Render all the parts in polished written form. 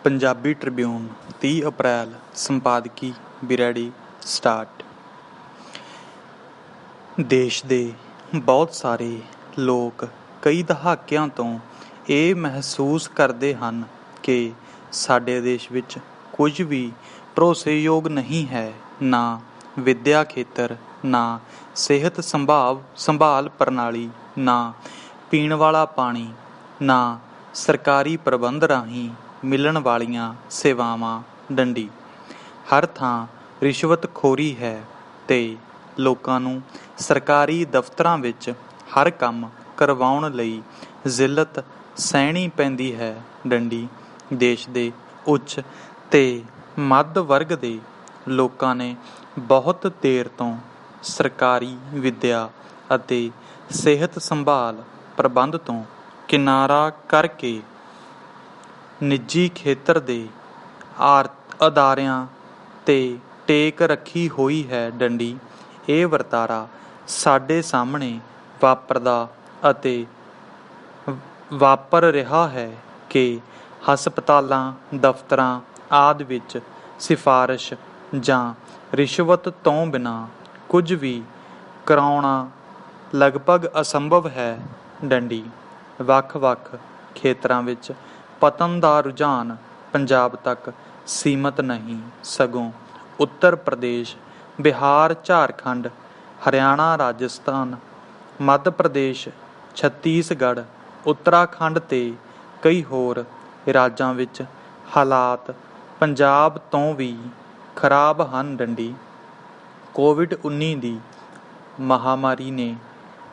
Punjabi Tribune 30 ਅਪ੍ਰੈਲ ਸੰਪਾਦਕੀ ਬਿਰੈਡੀ start. ਦੇਸ਼ ਦੇ ਬਹੁਤ ਸਾਰੇ ਲੋਕ ਕਈ ਦਹਾਕਿਆਂ ਤੋਂ ਇਹ ਮਹਿਸੂਸ ਕਰਦੇ ਹਨ ਕਿ ਸਾਡੇ ਦੇਸ਼ ਵਿੱਚ ਕੁਝ ਵੀ ਭਰੋਸੇਯੋਗ ਨਹੀਂ ਹੈ। ਨਾ ਵਿੱਦਿਆ ਖੇਤਰ, ਨਾ ਸਿਹਤ ਸੰਭਾਲ ਪ੍ਰਣਾਲੀ, ਨਾ ਪੀਣ ਵਾਲਾ ਪਾਣੀ, ਨਾ ਸਰਕਾਰੀ ਪ੍ਰਬੰਧ ਰਾਹੀਂ ਮਿਲਣ ਵਾਲੀਆਂ ਸੇਵਾਵਾਂ। ਡੰਡੀ ਹਰ ਥਾਂ ਰਿਸ਼ਵਤਖੋਰੀ ਹੈ ਤੇ ਲੋਕਾਂ ਨੂੰ ਸਰਕਾਰੀ ਦਫ਼ਤਰਾਂ ਵਿੱਚ ਹਰ ਕੰਮ ਕਰਵਾਉਣ ਲਈ ਜ਼ਿੱਲਤ ਸਹਿਣੀ ਪੈਂਦੀ ਹੈ। ਡੰਡੀ ਦੇਸ਼ ਦੇ ਉੱਚ ਤੇ ਮੱਧ ਵਰਗ ਦੇ ਲੋਕਾਂ ਨੇ ਬਹੁਤ ਦੇਰ ਤੋਂ ਸਰਕਾਰੀ ਵਿੱਦਿਆ ਅਤੇ ਸਿਹਤ ਸੰਭਾਲ ਪ੍ਰਬੰਧ ਤੋਂ ਕਿਨਾਰਾ ਕਰਕੇ ਨਿੱਜੀ ਖੇਤਰ ਦੇ ਅਦਾਰਿਆਂ 'ਤੇ ਟੇਕ ਰੱਖੀ ਹੋਈ ਹੈ। ਡੰਡੀ ਇਹ ਵਰਤਾਰਾ ਸਾਡੇ ਸਾਹਮਣੇ ਵਾਪਰਦਾ ਅਤੇ ਵਾਪਰ ਰਿਹਾ ਹੈ ਕਿ ਹਸਪਤਾਲਾਂ, ਦਫ਼ਤਰਾਂ ਆਦਿ ਵਿੱਚ ਸਿਫਾਰਸ਼ ਜਾਂ ਰਿਸ਼ਵਤ ਤੋਂ ਬਿਨਾਂ ਕੁਝ ਵੀ ਕਰਾਉਣਾ ਲਗਭਗ ਅਸੰਭਵ ਹੈ। ਡੰਡੀ ਵੱਖ-ਵੱਖ ਖੇਤਰਾਂ ਵਿੱਚ ਪਤਨ ਦਾ ਰੁਝਾਨ ਪੰਜਾਬ ਤੱਕ ਸੀਮਤ ਨਹੀਂ, ਸਗੋਂ ਉੱਤਰ ਪ੍ਰਦੇਸ਼, ਬਿਹਾਰ, ਝਾਰਖੰਡ, ਹਰਿਆਣਾ, ਰਾਜਸਥਾਨ, ਮੱਧ ਪ੍ਰਦੇਸ਼, ਛੱਤੀਸਗੜ੍ਹ, ਉੱਤਰਾਖੰਡ ਤੇ ਕਈ ਹੋਰ ਰਾਜਾਂ ਵਿੱਚ ਹਾਲਾਤ ਪੰਜਾਬ ਤੋਂ ਵੀ ਖਰਾਬ ਹਨ। ਡੰਡੀ ਕੋਵਿਡ-19 ਦੀ ਮਹਾਮਾਰੀ ਨੇ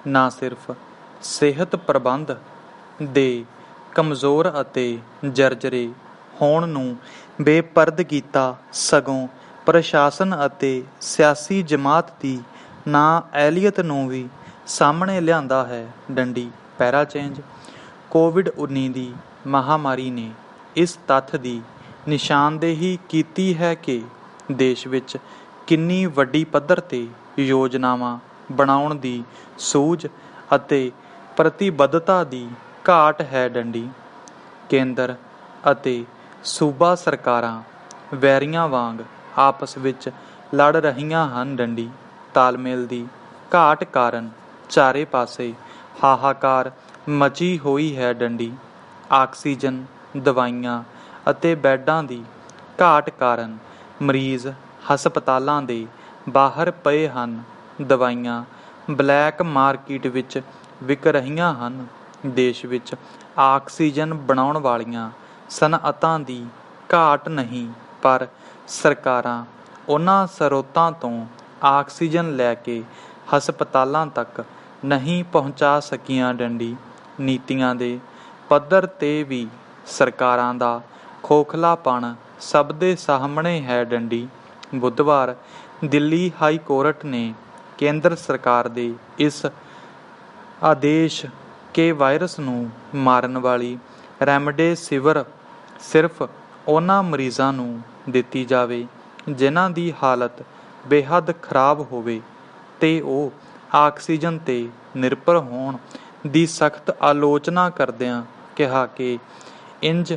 ਨਾ ਸਿਰਫ ਸਿਹਤ ਪ੍ਰਬੰਧ ਦੇ ਕਮਜ਼ੋਰ ਅਤੇ ਜਰਜਰੇ ਹੋਣ ਨੂੰ ਬੇਪਰਦ ਕੀਤਾ, ਸਗੋਂ ਪ੍ਰਸ਼ਾਸਨ ਅਤੇ ਸਿਆਸੀ ਜਮਾਤ ਦੀ ਨਾਅਹਲੀਅਤ ਨੂੰ ਵੀ ਸਾਹਮਣੇ ਲਿਆਂਦਾ ਹੈ। ਡੰਡੀ ਪੈਰਾ ਚੇਂਜ ਕੋਵਿਡ-19 ਦੀ ਮਹਾਮਾਰੀ ਨੇ ਇਸ ਤੱਥ ਦੀ ਨਿਸ਼ਾਨਦੇਹੀ ਕੀਤੀ ਹੈ ਕਿ ਦੇਸ਼ ਵਿੱਚ ਕਿੰਨੀ ਵੱਡੀ ਪੱਧਰ 'ਤੇ ਯੋਜਨਾਵਾਂ ਬਣਾਉਣ ਦੀ ਸੂਝ ਅਤੇ ਪ੍ਰਤੀਬੱਧਤਾ ਦੀ ਘਾਟ ਹੈ। ਡੰਡੀ ਕੇਂਦਰ ਅਤੇ ਸੂਬਾ ਸਰਕਾਰਾਂ ਵੈਰੀਆਂ ਵਾਂਗ ਆਪਸ ਵਿੱਚ ਲੜ ਰਹੀਆਂ ਹਨ। ਡੰਡੀ ਤਾਲਮੇਲ ਦੀ ਘਾਟ ਕਾਰਨ ਚਾਰੇ ਪਾਸੇ ਹਾਹਾਕਾਰ ਮਚੀ ਹੋਈ ਹੈ। ਡੰਡੀ ਆਕਸੀਜਨ, ਦਵਾਈਆਂ ਅਤੇ ਬੈੱਡਾਂ ਦੀ ਘਾਟ ਕਾਰਨ ਮਰੀਜ਼ ਹਸਪਤਾਲਾਂ ਦੇ ਬਾਹਰ ਪਏ ਹਨ। ਦਵਾਈਆਂ ਬਲੈਕ ਮਾਰਕੀਟ ਵਿੱਚ ਵਿਕ ਰਹੀਆਂ ਹਨ। ਦੇਸ਼ ਵਿੱਚ ਆਕਸੀਜਨ ਬਣਾਉਣ ਵਾਲੀਆਂ ਸਨਅਤਾਂ ਦੀ ਘਾਟ ਨਹੀਂ, ਪਰ ਸਰਕਾਰਾਂ ਉਹਨਾਂ ਸਰੋਤਾਂ ਤੋਂ ਆਕਸੀਜਨ ਲੈ ਕੇ ਹਸਪਤਾਲਾਂ ਤੱਕ ਨਹੀਂ ਪਹੁੰਚਾ ਸਕੀਆਂ। ਡੰਡੀ ਨੀਤੀਆਂ ਦੇ ਪੱਧਰ 'ਤੇ ਵੀ ਸਰਕਾਰਾਂ ਦਾ ਖੋਖਲਾਪਣ ਸਭ ਦੇ ਸਾਹਮਣੇ ਹੈ। ਡੰਡੀ ਬੁੱਧਵਾਰ ਦਿੱਲੀ ਹਾਈ ਕੋਰਟ ਨੇ ਕੇਂਦਰ ਸਰਕਾਰ ਦੇ ਇਸ ਆਦੇਸ਼ ਕਿ ਵਾਇਰਸ ਨੂੰ ਮਾਰਨ ਵਾਲੀ ਰੈਮਡੇਸਿਵਰ ਸਿਰਫ ਉਹਨਾਂ ਮਰੀਜ਼ਾਂ ਨੂੰ ਦਿੱਤੀ ਜਾਵੇ ਜਿਨ੍ਹਾਂ ਦੀ ਹਾਲਤ ਬੇਹੱਦ ਖਰਾਬ ਹੋਵੇ ਤੇ ਉਹ ਆਕਸੀਜਨ 'ਤੇ ਨਿਰਭਰ ਹੋਣ ਦੀ ਸਖਤ ਆਲੋਚਨਾ ਕਰਦਿਆਂ ਕਿਹਾ ਕਿ ਇੰਜ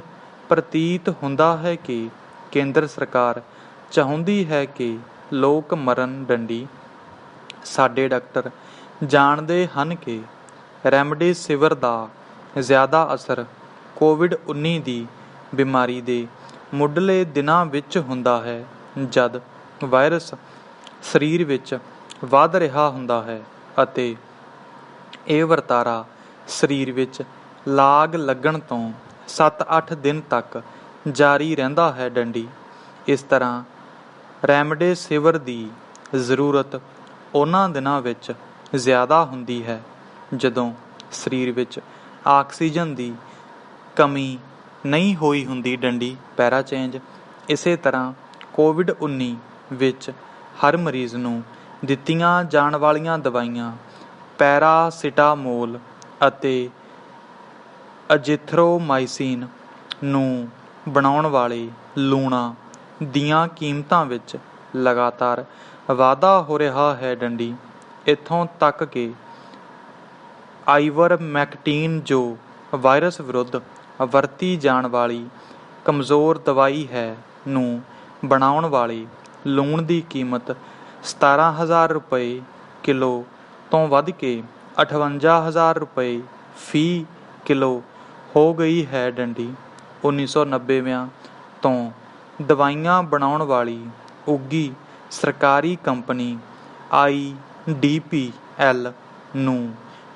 ਪ੍ਰਤੀਤ ਹੁੰਦਾ ਹੈ ਕਿ ਕੇਂਦਰ ਸਰਕਾਰ ਚਾਹੁੰਦੀ ਹੈ ਕਿ ਲੋਕ ਮਰਨ। ਡੰਡੀ ਸਾਡੇ ਡਾਕਟਰ ਜਾਣਦੇ ਹਨ ਕਿ ਰੈਮਡੇਸਿਵਰ ਦਾ ਜ਼ਿਆਦਾ ਅਸਰ ਕੋਵਿਡ-19 ਦੀ ਬਿਮਾਰੀ ਦੇ ਮੁੱਢਲੇ ਦਿਨਾਂ ਵਿੱਚ ਹੁੰਦਾ ਹੈ, ਜਦ ਵਾਇਰਸ ਸਰੀਰ ਵਿੱਚ ਵਧ ਰਿਹਾ ਹੁੰਦਾ ਹੈ ਅਤੇ ਇਹ ਵਰਤਾਰਾ ਸਰੀਰ ਵਿੱਚ ਲਾਗ ਲੱਗਣ ਤੋਂ 7-8 ਦਿਨ ਤੱਕ ਜਾਰੀ ਰਹਿੰਦਾ ਹੈ। ਡੰਡੀ ਇਸ ਤਰ੍ਹਾਂ ਰੈਮਡੇਸਿਵਰ ਦੀ ਜ਼ਰੂਰਤ ਉਹਨਾਂ ਦਿਨਾਂ ਵਿੱਚ ਜ਼ਿਆਦਾ ਹੁੰਦੀ ਹੈ ਜਦੋਂ ਸਰੀਰ ਵਿੱਚ ਆਕਸੀਜਨ ਦੀ ਕਮੀ ਨਹੀਂ ਹੋਈ ਹੁੰਦੀ। ਡੰਡੀ ਪੈਰਾ ਚੇਂਜ ਇਸੇ ਤਰ੍ਹਾਂ ਕੋਵਿਡ-19 ਵਿੱਚ ਹਰ ਮਰੀਜ਼ ਨੂੰ ਦਿੱਤੀਆਂ ਜਾਣ ਵਾਲੀਆਂ ਦਵਾਈਆਂ ਪੈਰਾਸੀਟਾਮੋਲ ਅਤੇ ਅਜ਼ਿਥਰੋਮਾਈਸਿਨ ਨੂੰ ਬਣਾਉਣ ਵਾਲੇ ਲੂਣਾਂ ਦੀਆਂ ਕੀਮਤਾਂ ਵਿੱਚ ਲਗਾਤਾਰ ਵਾਧਾ ਹੋ ਰਿਹਾ ਹੈ। ਡੰਡੀ ਇੱਥੋਂ ਤੱਕ ਕਿ ਆਈਵਰਮੈਕਟਿਨ ਜੋ ਵਾਇਰਸ ਵਿਰੁੱਧ ਵਰਤੀ ਜਾਣ ਵਾਲੀ ਕਮਜ਼ੋਰ ਦਵਾਈ ਹੈ ਨੂੰ ਬਣਾਉਣ ਵਾਲੇ ਲੂਣ ਦੀ ਕੀਮਤ 17,000 ਰੁਪਏ ਕਿਲੋ ਤੋਂ ਵੱਧ ਕੇ 58,000 ਰੁਪਏ ਫੀ ਕਿਲੋ ਹੋ ਗਈ ਹੈ। ਡੰਡੀ 1990ਵਿਆਂ ਤੋਂ ਦਵਾਈਆਂ ਬਣਾਉਣ ਵਾਲੀ ਉੱਘੀ ਸਰਕਾਰੀ ਕੰਪਨੀ IDPL ਨੂੰ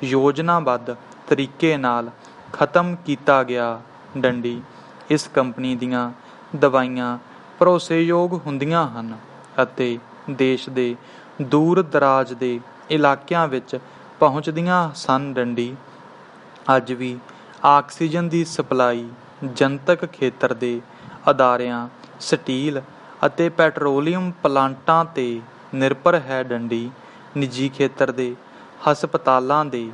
ਯੋਜਨਾਬੱਧ ਤਰੀਕੇ ਨਾਲ ਖਤਮ ਕੀਤਾ ਗਿਆ। ਡੰਡੀ ਇਸ ਕੰਪਨੀ ਦੀਆਂ ਦਵਾਈਆਂ ਭਰੋਸੇਯੋਗ ਹੁੰਦੀਆਂ ਹਨ ਅਤੇ ਦੇਸ਼ ਦੇ ਦੂਰ ਦਰਾਜ ਦੇ ਇਲਾਕਿਆਂ ਵਿੱਚ ਪਹੁੰਚਦੀਆਂ ਸਨ। ਡੰਡੀ ਅੱਜ ਵੀ ਆਕਸੀਜਨ ਦੀ ਸਪਲਾਈ ਜਨਤਕ ਖੇਤਰ ਦੇ ਅਦਾਰਿਆਂ, ਸਟੀਲ ਅਤੇ ਪੈਟਰੋਲੀਅਮ ਪਲਾਂਟਾਂ 'ਤੇ ਨਿਰਭਰ ਹੈ। ਡੰਡੀ ਨਿੱਜੀ ਖੇਤਰ ਦੇ ਹਸਪਤਾਲਾਂ ਦੇ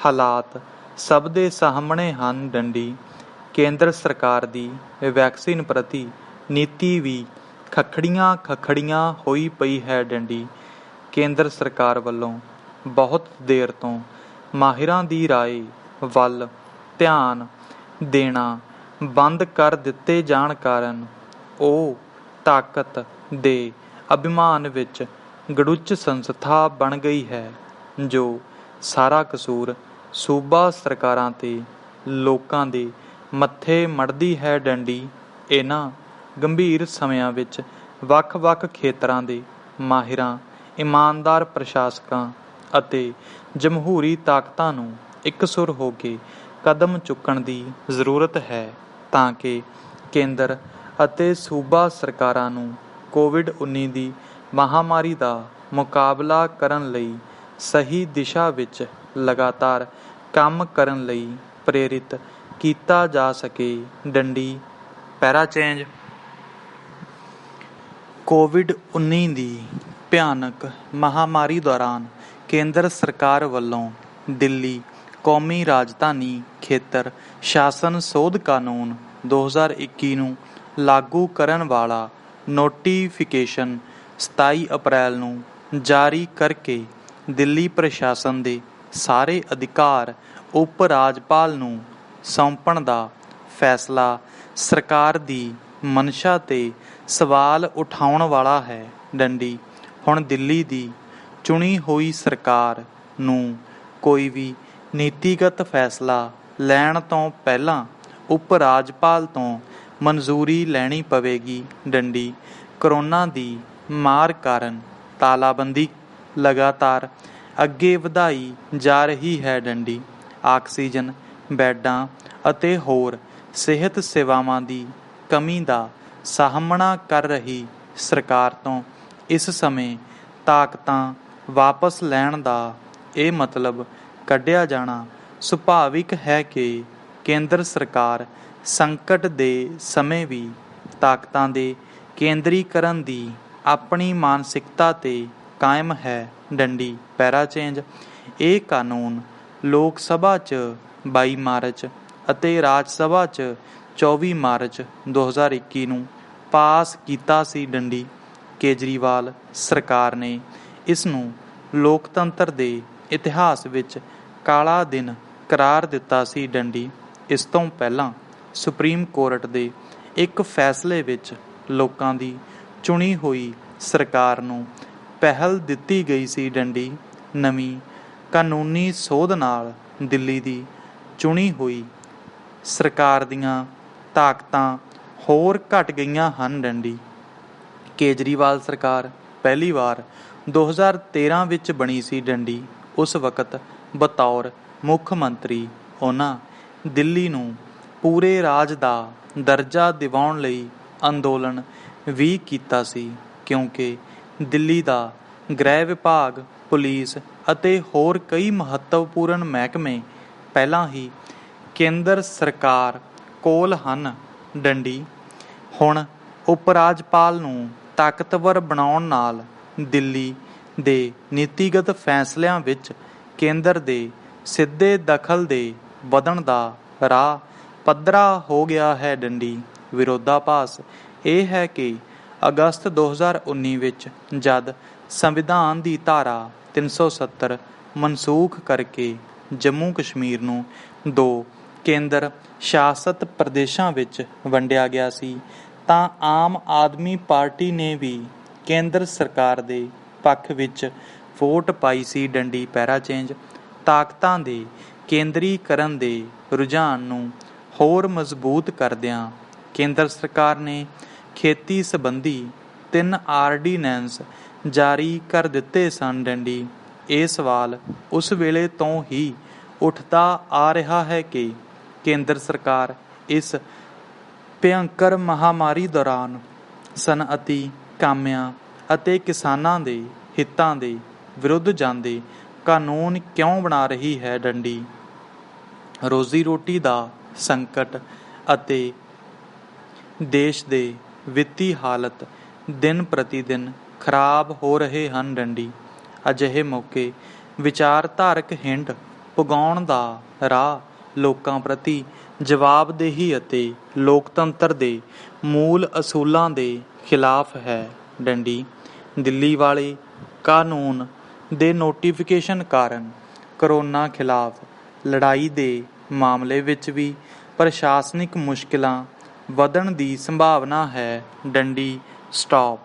ਹਾਲਾਤ ਸਭ ਦੇ ਸਾਹਮਣੇ ਹਨ। ਡੰਡੀ ਕੇਂਦਰ ਸਰਕਾਰ ਦੀ ਵੈਕਸੀਨ ਪ੍ਰਤੀ ਨੀਤੀ ਵੀ ਖੱਖੜੀਆਂ ਹੋਈ ਪਈ ਹੈ। ਡੰਡੀ ਕੇਂਦਰ ਸਰਕਾਰ ਵੱਲੋਂ ਬਹੁਤ ਦੇਰ ਤੋਂ ਮਾਹਿਰਾਂ ਦੀ ਰਾਏ ਵੱਲ ਧਿਆਨ ਦੇਣਾ ਬੰਦ ਕਰ ਦਿੱਤੇ ਜਾਣ ਕਾਰਨ ਉਹ ਤਾਕਤ ਦੇ ਅਭਿਮਾਨ ਵਿੱਚ ਗੜੁੱਚ ਸੰਸਥਾ ਬਣ ਗਈ ਹੈ, ਜੋ ਸਾਰਾ ਕਸੂਰ ਸੂਬਾ ਸਰਕਾਰਾਂ ਤੇ ਲੋਕਾਂ ਦੇ ਮੱਥੇ ਮੜ੍ਹਦੀ ਹੈ। ਡੰਡੀ ਇਹਨਾਂ ਗੰਭੀਰ ਸਮਿਆਂ ਵਿੱਚ ਵੱਖ-ਵੱਖ ਖੇਤਰਾਂ ਦੇ ਮਾਹਿਰਾਂ, ਇਮਾਨਦਾਰ ਪ੍ਰਸ਼ਾਸਕਾਂ ਅਤੇ ਜਮਹੂਰੀ ਤਾਕਤਾਂ ਨੂੰ ਇਕਸੁਰ ਹੋ ਕੇ ਕਦਮ ਚੁੱਕਣ ਦੀ ਜ਼ਰੂਰਤ ਹੈ ਤਾਂ ਕਿ ਕੇਂਦਰ ਅਤੇ ਸੂਬਾ ਸਰਕਾਰਾਂ ਨੂੰ ਕੋਵਿਡ-19 ਦੀ ਮਹਾਮਾਰੀ ਦਾ ਮੁਕਾਬਲਾ ਕਰਨ ਲਈ ਸਹੀ ਦਿਸ਼ਾ ਵਿੱਚ ਲਗਾਤਾਰ ਕੰਮ ਕਰਨ ਲਈ ਪ੍ਰੇਰਿਤ ਕੀਤਾ ਜਾ ਸਕੇ। ਡੰਡੀ ਪੈਰਾ ਚੇਂਜ ਕੋਵਿਡ-19 ਦੀ ਭਿਆਨਕ ਮਹਾਮਾਰੀ ਦੌਰਾਨ ਕੇਂਦਰ ਸਰਕਾਰ ਵੱਲੋਂ ਦਿੱਲੀ ਕੌਮੀ ਰਾਜਧਾਨੀ ਖੇਤਰ ਸ਼ਾਸਨ ਸੋਧ ਕਾਨੂੰਨ 2021 ਨੂੰ ਲਾਗੂ ਕਰਨ ਵਾਲਾ ਨੋਟੀਫਿਕੇਸ਼ਨ 27 ਅਪ੍ਰੈਲ ਨੂੰ ਜਾਰੀ ਕਰਕੇ ਦਿੱਲੀ ਪ੍ਰਸ਼ਾਸਨ ਦੇ ਸਾਰੇ ਅਧਿਕਾਰ ਉਪ ਰਾਜਪਾਲ ਨੂੰ ਸੌਂਪਣ ਦਾ ਫੈਸਲਾ ਸਰਕਾਰ ਦੀ ਮਨਸ਼ਾ 'ਤੇ ਸਵਾਲ ਉਠਾਉਣ ਵਾਲਾ ਹੈ। ਡੰਡੀ ਹੁਣ ਦਿੱਲੀ ਦੀ ਚੁਣੀ ਹੋਈ ਸਰਕਾਰ ਨੂੰ ਕੋਈ ਵੀ ਨੀਤੀਗਤ ਫੈਸਲਾ ਲੈਣ ਤੋਂ ਪਹਿਲਾਂ ਉਪ ਰਾਜਪਾਲ ਤੋਂ ਮਨਜ਼ੂਰੀ ਲੈਣੀ ਪਵੇਗੀ। ਡੰਡੀ ਕਰੋਨਾ ਦੀ ਮਾਰ ਕਾਰਨ ਤਾਲਾਬੰਦੀ ਲਗਾਤਾਰ ਅੱਗੇ ਵਧਾਈ ਜਾ ਰਹੀ ਹੈ। ਡੰਡੀ ਆਕਸੀਜਨ ਬੈੱਡਾਂ ਅਤੇ ਹੋਰ ਸਿਹਤ ਸੇਵਾਵਾਂ ਦੀ ਕਮੀ ਦਾ ਸਾਹਮਣਾ ਕਰ ਰਹੀ ਸਰਕਾਰ ਤੋਂ ਇਸ ਸਮੇਂ ਤਾਕਤਾਂ ਵਾਪਸ ਲੈਣ ਦਾ ਇਹ ਮਤਲਬ ਕੱਢਿਆ ਜਾਣਾ ਸੁਭਾਵਿਕ ਹੈ ਕਿ ਕੇਂਦਰ ਸਰਕਾਰ ਸੰਕਟ ਦੇ ਸਮੇਂ ਵੀ ਤਾਕਤਾਂ ਦੇ ਕੇਂਦਰੀਕਰਨ ਦੀ ਆਪਣੀ ਮਾਨਸਿਕਤਾ 'ਤੇ ਕਾਇਮ ਹੈ। ਡੰਡੀ ਪੈਰਾ ਚੇਂਜ ਇਹ ਕਾਨੂੰਨ ਲੋਕ ਸਭਾ 'ਚ 22 ਮਾਰਚ ਅਤੇ ਰਾਜ ਸਭਾ 'ਚ 24 ਮਾਰਚ 2021 ਨੂੰ ਪਾਸ ਕੀਤਾ ਸੀ। ਡੰਡੀ ਕੇਜਰੀਵਾਲ ਸਰਕਾਰ ਨੇ ਇਸ ਨੂੰ ਲੋਕਤੰਤਰ ਦੇ ਇਤਿਹਾਸ ਵਿੱਚ ਕਾਲਾ ਦਿਨ ਕਰਾਰ ਦਿੱਤਾ ਸੀ। ਡੰਡੀ ਇਸ ਤੋਂ ਪਹਿਲਾਂ ਸੁਪਰੀਮ ਕੋਰਟ ਦੇ ਇੱਕ ਫੈਸਲੇ ਵਿੱਚ ਲੋਕਾਂ ਦੀ ਚੁਣੀ ਹੋਈ ਸਰਕਾਰ ਨੂੰ ਪਹਿਲ ਦਿੱਤੀ ਗਈ ਸੀ। ਡੰਡੀ ਨਵੀਂ ਕਾਨੂੰਨੀ ਸੋਧ ਨਾਲ ਦਿੱਲੀ ਦੀ ਚੁਣੀ ਹੋਈ ਸਰਕਾਰ ਦੀਆਂ ਤਾਕਤਾਂ ਹੋਰ ਘਟ ਗਈਆਂ ਹਨ। ਡੰਡੀ ਕੇਜਰੀਵਾਲ ਸਰਕਾਰ ਪਹਿਲੀ ਵਾਰ 2013 ਵਿੱਚ ਬਣੀ ਸੀ। ਡੰਡੀ ਉਸ ਵਕਤ ਬਤੌਰ ਮੁੱਖ ਮੰਤਰੀ ਉਹਨਾਂ ਦਿੱਲੀ ਨੂੰ ਪੂਰੇ ਰਾਜ ਦਾ ਦਰਜਾ ਦਿਵਾਉਣ ਲਈ ਅੰਦੋਲਨ ਵੀ ਕੀਤਾ ਸੀ, ਕਿਉਂਕਿ ਦਿੱਲੀ ਦਾ ਗ੍ਰਹਿ ਵਿਭਾਗ, ਪੁਲਿਸ ਅਤੇ ਹੋਰ ਕਈ ਮਹੱਤਵਪੂਰਨ ਮਹਿਕਮੇ ਪਹਿਲਾਂ ਹੀ ਕੇਂਦਰ ਸਰਕਾਰ ਕੋਲ ਹਨ। ਡੰਡੀ ਹੁਣ ਉਪ ਰਾਜਪਾਲ ਨੂੰ ਤਾਕਤਵਰ ਬਣਾਉਣ ਨਾਲ ਦਿੱਲੀ ਦੇ ਨੀਤੀਗਤ ਫੈਸਲਿਆਂ ਵਿੱਚ ਕੇਂਦਰ ਦੇ ਸਿੱਧੇ ਦਖਲ ਦੇ ਵਧਣ ਦਾ ਰਾਹ ਪੱਧਰਾ ਹੋ ਗਿਆ ਹੈ। ਡੰਡੀ ਵਿਰੋਧਾਭਾਸ ਇਹ ਹੈ ਕਿ ਅਗਸਤ 2019 ਵਿੱਚ ਜਦ ਸੰਵਿਧਾਨ ਦੀ ਧਾਰਾ 370 ਮਨਸੂਖ ਕਰਕੇ ਜੰਮੂ ਕਸ਼ਮੀਰ ਨੂੰ 2 ਕੇਂਦਰ ਸ਼ਾਸਤ ਪ੍ਰਦੇਸ਼ਾਂ ਵਿੱਚ ਵੰਡਿਆ ਗਿਆ ਸੀ ਤਾਂ ਆਮ ਆਦਮੀ ਪਾਰਟੀ ਨੇ ਵੀ ਕੇਂਦਰ ਸਰਕਾਰ ਦੇ ਪੱਖ ਵਿੱਚ ਵੋਟ ਪਾਈ ਸੀ। ਡੰਡੀ ਪੈਰਾ ਚੇਂਜ ਤਾਕਤਾਂ ਦੇ ਕੇਂਦਰੀਕਰਨ ਦੇ ਰੁਝਾਨ ਨੂੰ ਹੋਰ ਮਜ਼ਬੂਤ ਕਰਦਿਆਂ ਕੇਂਦਰ ਸਰਕਾਰ ਨੇ ਖੇਤੀ ਸੰਬੰਧੀ 3 ਆਰਡੀਨੈਂਸ ਜਾਰੀ ਕਰ ਦਿੱਤੇ ਸਨ। ਡੰਡੀ ਇਹ ਸਵਾਲ ਉਸ ਵੇਲੇ ਤੋਂ ਹੀ ਉੱਠਦਾ ਆ ਰਿਹਾ ਹੈ ਕਿ ਕੇਂਦਰ ਸਰਕਾਰ ਇਸ ਭਿਅੰਕਰ ਮਹਾਮਾਰੀ ਦੌਰਾਨ ਸਨਅਤੀ ਕਾਮਿਆਂ ਅਤੇ ਕਿਸਾਨਾਂ ਦੇ ਹਿੱਤਾਂ ਦੇ ਵਿਰੁੱਧ ਜਾਂਦੇ ਕਾਨੂੰਨ ਕਿਉਂ ਬਣਾ ਰਹੀ ਹੈ। ਡੰਡੀ ਰੋਜ਼ੀ ਰੋਟੀ ਦਾ ਸੰਕਟ ਅਤੇ ਦੇਸ਼ ਦੇ ਵਿੱਤੀ ਹਾਲਤ ਦਿਨ ਪ੍ਰਤੀ ਦਿਨ ਖਰਾਬ ਹੋ ਰਹੇ ਹਨ। ਡੰਡੀ ਅਜਿਹੇ ਮੌਕੇ ਵਿਚਾਰਧਾਰਕ ਹਿੰਡ ਪੁਗਾਉਣ ਦਾ ਰਾਹ ਲੋਕਾਂ ਪ੍ਰਤੀ ਜਵਾਬਦੇਹੀ ਅਤੇ ਲੋਕਤੰਤਰ ਦੇ ਮੂਲ ਅਸੂਲਾਂ ਦੇ ਖਿਲਾਫ ਹੈ। ਡੰਡੀ ਦਿੱਲੀ ਵਾਲੇ ਕਾਨੂੰਨ ਦੇ ਨੋਟੀਫਿਕੇਸ਼ਨ ਕਾਰਨ ਕਰੋਨਾ ਖਿਲਾਫ ਲੜਾਈ ਦੇ ਮਾਮਲੇ ਵਿੱਚ ਵੀ ਪ੍ਰਸ਼ਾਸਨਿਕ ਮੁਸ਼ਕਿਲਾਂ ਵਧਣ ਦੀ ਸੰਭਾਵਨਾ ਹੈ। ਡੰਡੀ ਸਟਾਪ।